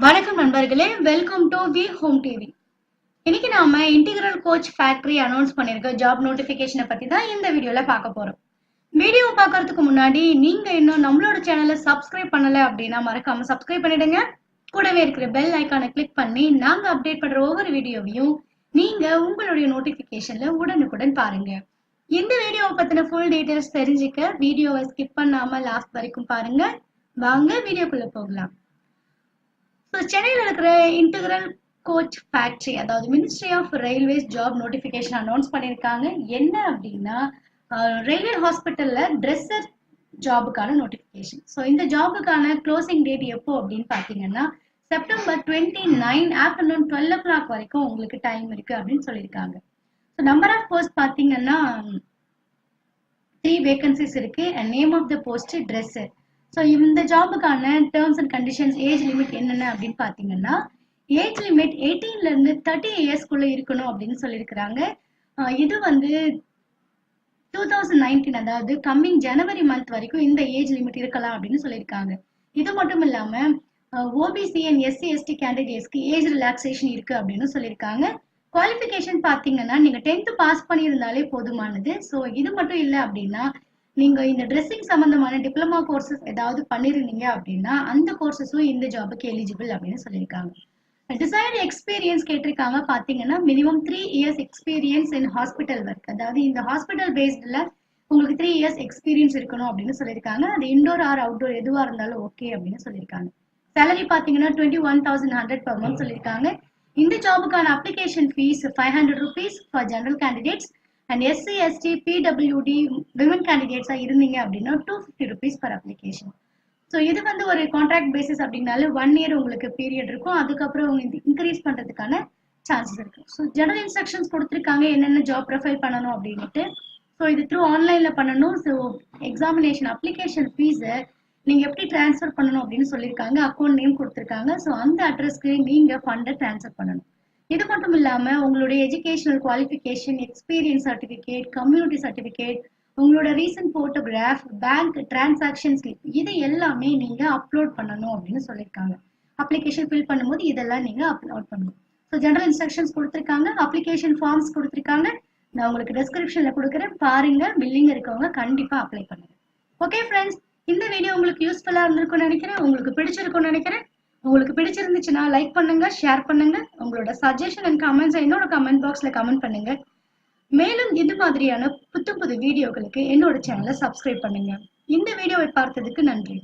வணக்கம் நண்பர்களே, welcome to V home TV. இன்னைக்கு நாம இன்டெகிரல் கோச் ஃபேக்டரி அனௌன்ஸ் பண்ணிருக்க ஜாப் நோட்டிபிகேஷனை பத்தி தான் இந்த வீடியோல பார்க்க போறோம். வீடியோ பார்க்கறதுக்கு முன்னாடி நீங்க இன்னும் நம்மளோட சேனலை சப்ஸ்கிரைப் பண்ணல அப்படின்னா மறக்காம சப்ஸ்கிரைப் பண்ணிடுங்க. கூடவே இருக்கிற பெல் ஐக்கானை கிளிக் பண்ணி நாங்க அப்டேட் பண்ற ஒவ்வொரு வீடியோவையும் நீங்க உங்களுடைய நோட்டிபிகேஷன்ல உடனுக்குடன் பாருங்க. இந்த வீடியோவை பத்தின ஃபுல் டீடைல்ஸ் தெரிஞ்சுக்க வீடியோவை ஸ்கிப் பண்ணாம லாஸ்ட் வரைக்கும் பாருங்க. வாங்க வீடியோக்குள்ள போகலாம். சென்னையில் இருக்கிற இன்டெகிரல் கோச் ஃபேக்டரி, அதாவது ministry of railways job notification announce பண்ணியிருக்காங்க. என்ன அப்படின்னா, ரயில்வே ஹாஸ்பிட்டல்ல ட்ரெஸ்ஸர் ஜாபுக்கான நோட்டிபிகேஷன். ஸோ இந்த ஜாபுக்கான க்ளோசிங் டேட் எப்போ அப்படின்னு பார்த்தீங்கன்னா செப்டம்பர் 29 ஆஃப்டர்நூன் 12 o'clock வரைக்கும் உங்களுக்கு டைம் இருக்கு அப்படின்னு சொல்லியிருக்காங்க. ஸோ நம்பர் ஆஃப் போஸ்ட் பார்த்தீங்கன்னா 3 வேகன்சிஸ் இருக்கு. Name of the post dresser. So இந்த ஜாபுக்கான terms and conditions, age limit என்னென்ன அப்படின்னு பார்த்தீங்கன்னா, ஏஜ் லிமிட் 18ல இருந்து 30 இயர்ஸ்க்குள்ள இருக்கணும் அப்படின்னு சொல்லியிருக்கிறாங்க. இது வந்து 2019, அதாவது கம்மிங் ஜனவரி மந்த் வரைக்கும் இந்த ஏஜ் லிமிட் இருக்கலாம் அப்படின்னு சொல்லியிருக்காங்க. இது மட்டும் இல்லாம ஓபிசி அண்ட் எஸ்சி எஸ்டி கேண்டிடேட்ஸ்க்கு ஏஜ் ரிலாக்ஸேஷன் இருக்கு அப்படின்னு சொல்லியிருக்காங்க. குவாலிஃபிகேஷன் பார்த்தீங்கன்னா நீங்க 10th பாஸ் பண்ணியிருந்தாலே போதுமானது. ஸோ இது மட்டும் இல்லை அப்படின்னா நீங்க இந்த ட்ரெஸ்ஸிங் சம்பந்தமான டிப்ளமா கோர்சஸ் ஏதாவது பண்ணிருந்தீங்க அப்படின்னா அந்த கோர்சஸும் இந்த ஜாபுக்கு எலிஜிபிள் அப்படின்னு சொல்லியிருக்காங்க. டிசைர்டு எக்ஸ்பீரியன்ஸ் கேட்டிருக்காங்க. பாத்தீங்கன்னா minimum 3 years experience in hospital work, அதாவது இந்த ஹாஸ்பிட்டல் பேஸ்ட்ல உங்களுக்கு 3 இயர்ஸ் எக்ஸ்பீரியன்ஸ் இருக்கணும் அப்படின்னு சொல்லியிருக்காங்க. அது இன்டோர் ஆர் அவுட்டோர் எதுவா இருந்தாலும் ஓகே அப்படின்னு சொல்லியிருக்காங்க. சேலரி பாத்தீங்கன்னா 21,100 per month சொல்லியிருக்காங்க. இந்த ஜாபுக்கான application fees 500 rupees for general candidates and SC ST PWD women கேண்டிடேட்ஸா இருந்தீங்க அப்படின்னா 250 rupees per application. ஸோ இது வந்து ஒரு கான்ட்ராக்ட் பேசிஸ் அப்படின்னாலும் 1 year உங்களுக்கு பீரியட் இருக்கும். அதுக்கப்புறம் உங்களுக்கு இன்க்ரீஸ் பண்றதுக்கான சான்சஸ் இருக்கு. ஸோ ஜெனரல் இன்ஸ்ட்ரக்ஷன்ஸ் கொடுத்துருக்காங்க என்னென்ன ஜாப் ப்ரொஃபைல் பண்ணணும் அப்படின்ட்டு. ஸோ இது த்ரூ ஆன்லைன்ல பண்ணணும். ஸோ எக்ஸாமினேஷன் அப்ளிகேஷன் ஃபீஸை நீங்க எப்படி டிரான்ஸ்ஃபர் பண்ணணும் அப்படின்னு சொல்லியிருக்காங்க. அக்கௌண்ட் நேம் கொடுத்துருக்காங்க. ஸோ அந்த அட்ரஸ்க்கு நீங்க ஃபண்டை டிரான்ஸ்ஃபர் பண்ணணும். இது மட்டும் இல்லாம உங்களுடைய educational qualification, experience certificate, community certificate, உங்களோட recent photograph, bank transaction slip, இது எல்லாமே நீங்க அப்லோட் பண்ணணும் அப்படின்னு சொல்லியிருக்காங்க. அப்ளிகேஷன் ஃபில் பண்ணும்போது இதெல்லாம் நீங்க அப்லோட் பண்ணணும். ஸோ ஜெனரல் இன்ஸ்ட்ரக்ஷன்ஸ் கொடுத்துருக்காங்க, அப்ளிகேஷன் ஃபார்ம்ஸ் கொடுத்துருக்காங்க. நான் உங்களுக்கு டிஸ்கிரிப்ஷன்ல கொடுக்குறேன், பாருங்க. பில்லிங் இருக்கவங்க கண்டிப்பா அப்ளை பண்ணுங்க. ஓகே ஃப்ரெண்ட்ஸ், இந்த வீடியோ உங்களுக்கு யூஸ்ஃபுல்லா இருந்திருக்கும்னு நினைக்கிறேன். உங்களுக்கு பிடிச்சிருக்கும்னு நினைக்கிறேன். உங்களுக்கு பிடிச்சிருந்துச்சுன்னா லைக் பண்ணுங்க, ஷேர் பண்ணுங்க. உங்களோட சஜஷன் அண்ட் கமெண்ட்ஸ் என்னோட கமெண்ட் பாக்ஸ்ல கமெண்ட் பண்ணுங்க. மேலும் இது மாதிரியான புது புது வீடியோக்களுக்கு என்னோட சேனலை சப்ஸ்கிரைப் பண்ணுங்க. இந்த வீடியோவை பார்த்ததுக்கு நன்றி.